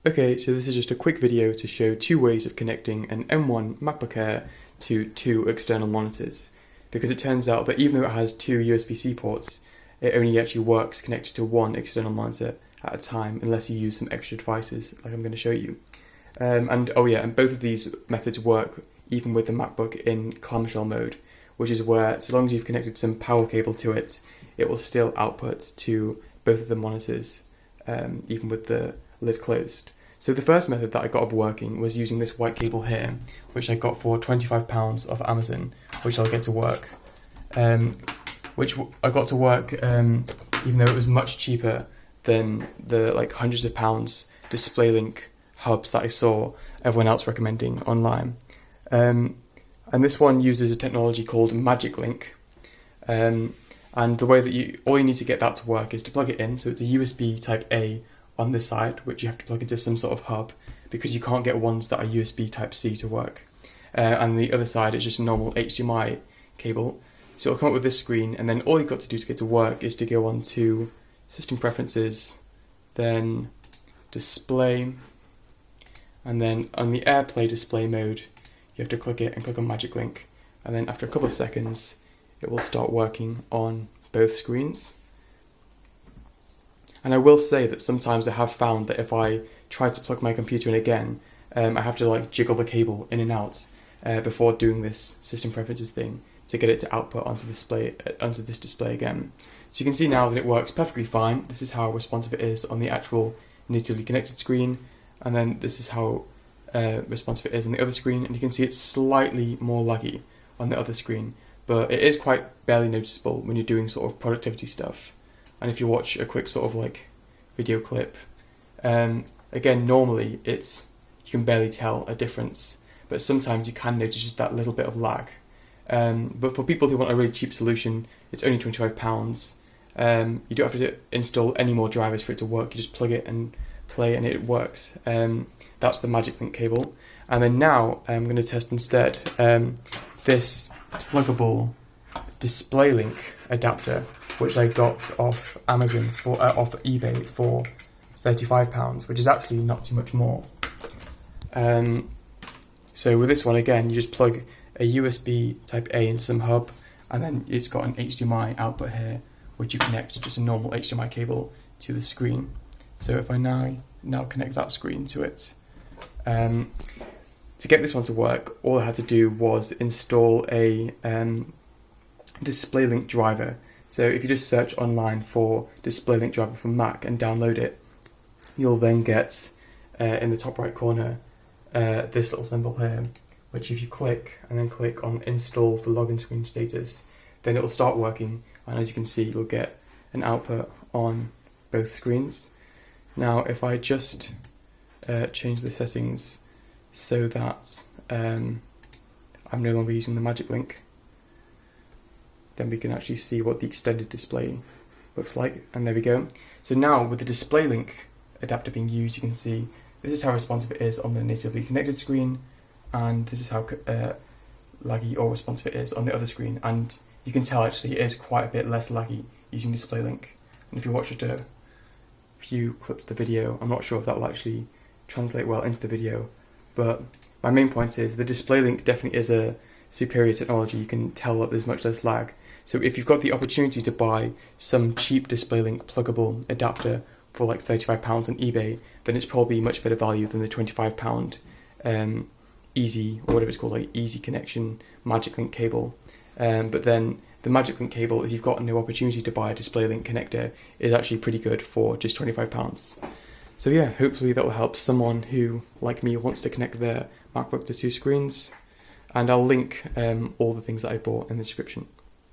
Okay, so this is just a quick video to show two ways of connecting an M1 MacBook Air to two external monitors, because it turns out that even though it has two USB-C ports, it only actually works connected to one external monitor at a time unless you use some extra devices like I'm going to show you. And both of these methods work even with the MacBook in clamshell mode, which is where so long as you've connected some power cable to it, it will still output to both of the monitors, even with the lid closed. So the first method that I got of working was using this white cable here, which I got for £25 off Amazon, which I'll get to work. Which I got to work even though it was much cheaper than the hundreds of pounds DisplayLink hubs that I saw everyone else recommending online. And this one uses a technology called MagicLink. And the way that all you need to get that to work is to plug it in. So it's a USB type A on this side, which you have to plug into some sort of hub because you can't get ones that are USB type C to work. And the other side is just a normal HDMI cable. So it'll come up with this screen, and then all you've got to do to get to work is to go on to System Preferences, then Display, and then on the AirPlay display mode, you have to click it and click on MagicLink, and then after a couple of seconds, it will start working on both screens. And I will say that sometimes I have found that if I try to plug my computer in again, I have to jiggle the cable in and out before doing this System Preferences thing to get it to output onto this display again. So you can see now that it works perfectly fine. This is how responsive it is on the actual natively connected screen, and then this is how responsive it is on the other screen, and you can see it's slightly more laggy on the other screen, but it is quite barely noticeable when you're doing sort of productivity stuff. And if you watch a quick sort of video clip, again, normally you can barely tell a difference, but sometimes you can notice just that little bit of lag. But for people who want a really cheap solution, it's only £25. You don't have to install any more drivers for it to work. You just plug it and play and it works. That's the MagicLink cable. And then now I'm going to test instead this Plugable DisplayLink adapter, which I got off Amazon off eBay for £35, which is actually not too much more. So with this one, again, you just plug a USB type A into some hub, and then it's got an HDMI output here, which you connect just a normal HDMI cable to the screen. So if I now connect that screen to it, to get this one to work, all I had to do was install a DisplayLink Driver. So if you just search online for DisplayLink Driver for Mac and download it, you'll then get in the top right corner this little symbol here, which if you click and then click on Install for login screen status, then it will start working, and as you can see, you'll get an output on both screens. Now if I just change the settings so that I'm no longer using the MagicLink, then we can actually see what the extended display looks like, and there we go. So now with the DisplayLink adapter being used, you can see this is how responsive it is on the natively connected screen, and this is how laggy or responsive it is on the other screen, and you can tell actually it is quite a bit less laggy using DisplayLink. And if you watch just a few clips of the video, I'm not sure if that will actually translate well into the video, but my main point is the DisplayLink definitely is a superior technology. You can tell that there's much less lag. So if you've got the opportunity to buy some cheap DisplayLink pluggable adapter for £35 on eBay, then it's probably much better value than the £25 easy, or whatever it's called, easy connection MagicLink cable. But then the MagicLink cable, if you've got no opportunity to buy a DisplayLink connector, is actually pretty good for just £25. So yeah, hopefully that will help someone who, like me, wants to connect their MacBook to two screens. And I'll link all the things that I bought in the description.